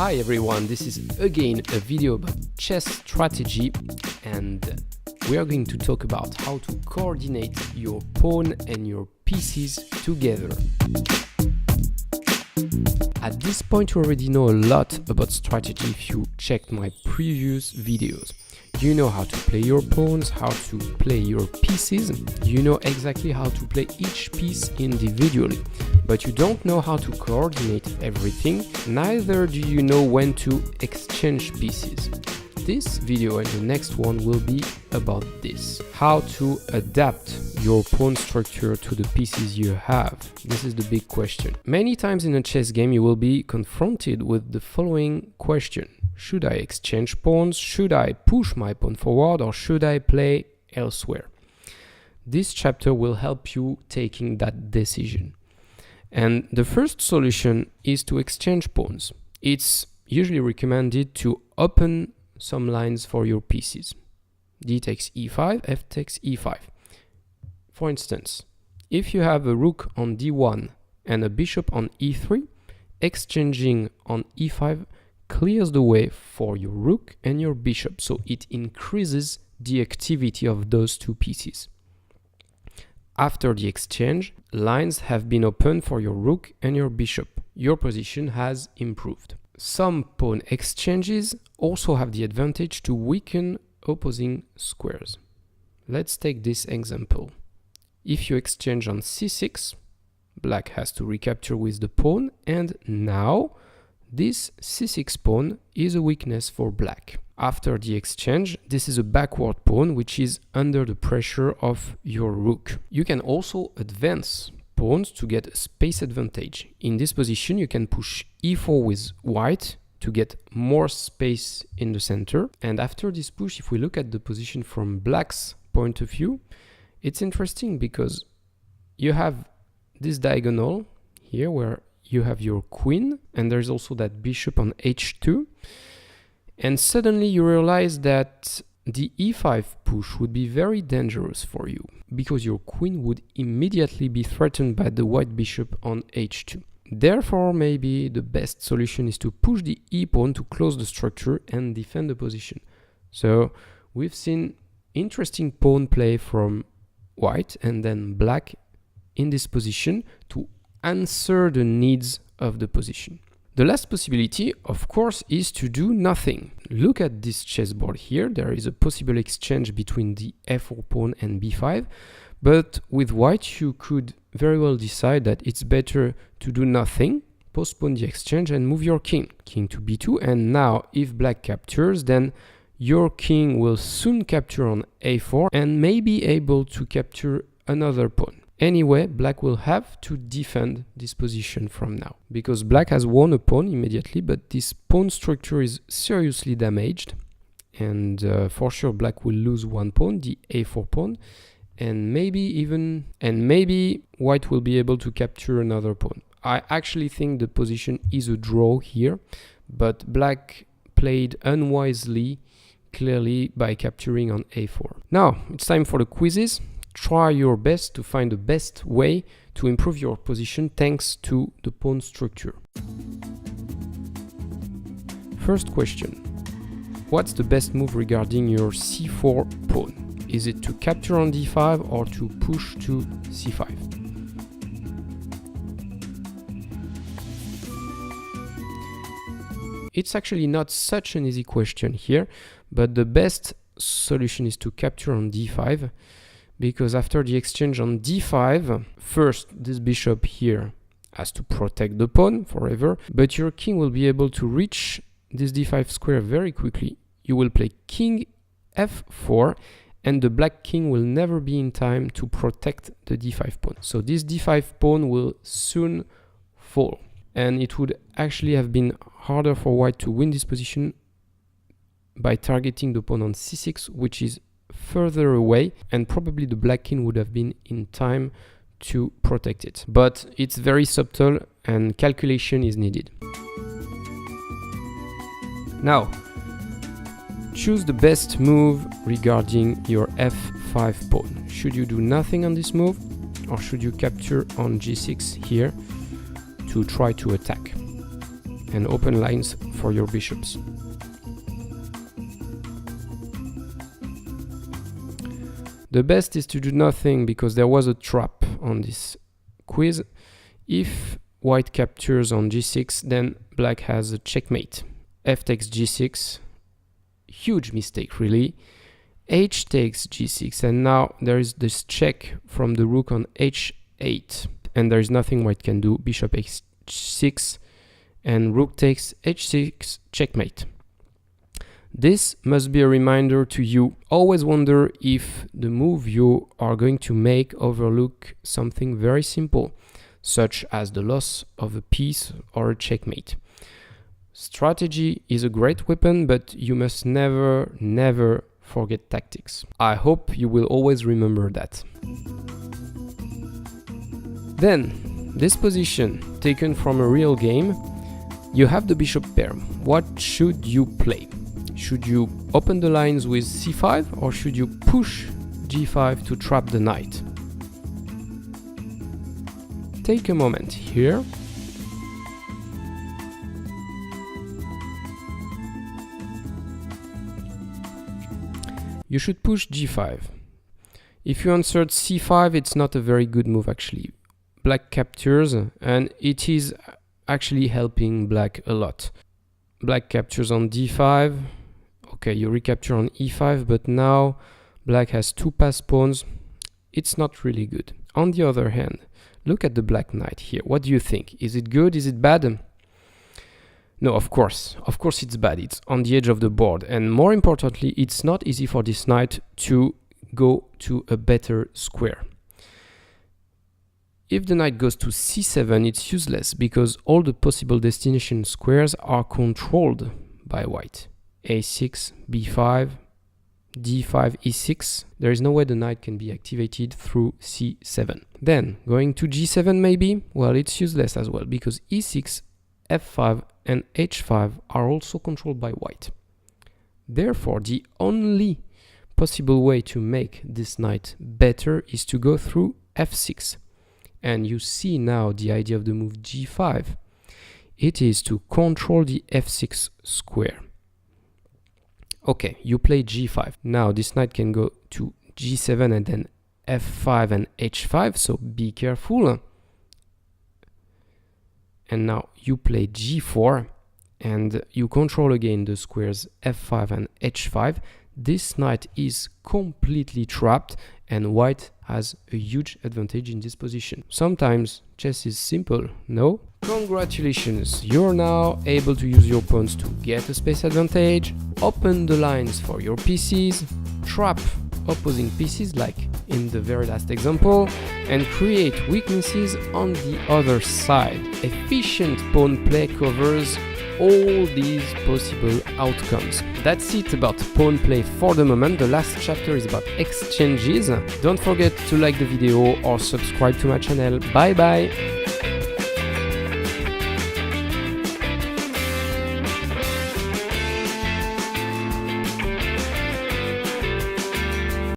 Hi everyone, this is again a video about chess strategy, and we are going to talk about how to coordinate your pawn and your pieces together. At this point you already know a lot about strategy if you checked my previous videos. You know how to play your pawns, how to play your pieces, you know exactly how to play each piece individually, but you don't know how to coordinate everything, neither do you know when to exchange pieces. This video and the next one will be about this. How to adapt your pawn structure to the pieces you have. This is the big question. Many times in a chess game you will be confronted with the following question. Should I exchange pawns? Should I push my pawn forward, or should I play elsewhere? This chapter will help you taking that decision. And the first solution is to exchange pawns. It's usually recommended to open some lines for your pieces. D takes e5, f takes e5. For instance, if you have a rook on d1 and a bishop on e3, exchanging on e5 clears the way for your rook and your bishop, so it increases the activity of those two pieces. After the exchange, lines have been opened for your rook and your bishop. Your position has improved. Some pawn exchanges also have the advantage to weaken opposing squares. Let's take this example. If you exchange on c6, black has to recapture with the pawn, and now this c6 pawn is a weakness for black. After the exchange, this is a backward pawn which is under the pressure of your rook. You can also advance pawns to get a space advantage. In this position, you can push e4 with white to get more space in the center. And after this push, if we look at the position from black's point of view, it's interesting because you have this diagonal here where you have your queen, and there's also that bishop on h2, and suddenly you realize that the e5 push would be very dangerous for you because your queen would immediately be threatened by the white bishop on h2. Therefore, maybe the best solution is to push the e pawn to close the structure and defend the position. So we've seen interesting pawn play from white and then black in this position to answer the needs of the position. The last possibility, of course, is to do nothing. Look at this chessboard here. There is a possible exchange between the f4 pawn and b5, but with white you could very well decide that it's better to do nothing, postpone the exchange and move your king to b2, and now if black captures, then your king will soon capture on a4 and may be able to capture another pawn. Anyway, black will have to defend this position from now, because black has won a pawn immediately, but this pawn structure is seriously damaged, and for sure black will lose one pawn, the a4 pawn, and maybe white will be able to capture another pawn. I actually think the position is a draw here, but black played unwisely, clearly, by capturing on a4. Now, it's time for the quizzes. Try your best to find the best way to improve your position thanks to the pawn structure. First question. What's the best move regarding your c4 pawn? Is it to capture on d5 or to push to c5? It's actually not such an easy question here, but the best solution is to capture on d5. Because after the exchange on d5, first this bishop here has to protect the pawn forever, but your king will be able to reach this d5 square very quickly. You will play king f4, and the black king will never be in time to protect the d5 pawn. So this d5 pawn will soon fall, and it would actually have been harder for white to win this position by targeting the pawn on c6, which is further away, and probably the black king would have been in time to protect it. But it's very subtle and calculation is needed. Now, choose the best move regarding your f5 pawn. Should you do nothing on this move, or should you capture on g6 here to try to attack and open lines for your bishops. The best is to do nothing, because there was a trap on this quiz. If white captures on g6, then black has a checkmate. F takes g6, huge mistake really. H takes g6, and now there is this check from the rook on h8, and there is nothing white can do. Bishop h6 and rook takes h6, checkmate. This must be a reminder to you. Always wonder if the move you are going to make overlook something very simple, such as the loss of a piece or a checkmate. Strategy is a great weapon, but you must never forget tactics. I hope you will always remember that. Then, this position, taken from a real game, you have the bishop pair. What should you play? Should you open the lines with c5, or should you push g5 to trap the knight? Take a moment here. You should push g5. If you answered c5, it's not a very good move actually. Black captures, and it is actually helping black a lot. Black captures on d5. Okay, you recapture on e5, but now black has two passed pawns. It's not really good. On the other hand, look at the black knight here. What do you think? Is it good? Is it bad? No, of course it's bad. It's on the edge of the board, and more importantly, it's not easy for this knight to go to a better square. If the knight goes to c7, it's useless, because all the possible destination squares are controlled by white. a6, b5, d5, e6. There is no way the knight can be activated through c7. Then, going to g7 maybe? Well, it's useless as well, because e6, f5 and h5 are also controlled by white. Therefore, the only possible way to make this knight better is to go through f6. And you see now the idea of the move g5. It is to control the f6 square. Okay, you play g5. Now this knight can go to g7 and then f5 and h5, so be careful. And now you play g4 and you control again the squares f5 and h5. This knight is completely trapped and white has a huge advantage in this position. Sometimes chess is simple, no? Congratulations, you're now able to use your pawns to get a space advantage, open the lines for your pieces, trap opposing pieces like in the very last example, and create weaknesses on the other side. Efficient pawn play covers all these possible outcomes. That's it about pawn play for the moment. The last chapter is about exchanges. Don't forget to like the video or subscribe to my channel. Bye bye!